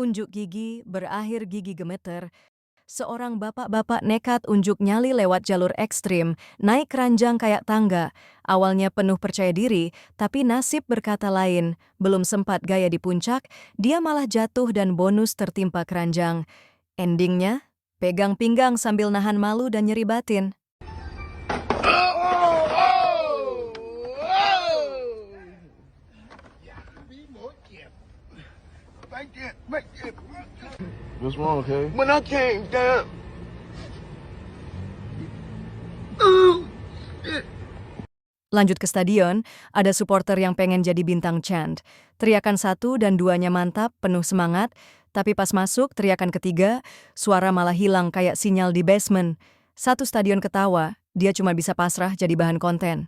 Unjuk gigi berakhir gigi gemeter. Seorang bapak-bapak nekat unjuk nyali lewat jalur ekstrim, naik keranjang kayak tangga. Awalnya penuh percaya diri, tapi nasib berkata lain. Belum sempat gaya di puncak, dia malah jatuh dan bonus tertimpa keranjang. Endingnya, pegang pinggang sambil nahan malu dan nyeri batin. What's wrong, okay? When I came down, Lanjut ke stadion, ada supporter yang pengen jadi bintang chant. Teriakan 1 dan 2-nya mantap, penuh semangat, tapi pas masuk teriakan ketiga, suara malah hilang kayak sinyal di basement. Satu stadion ketawa, dia cuma bisa pasrah jadi bahan konten.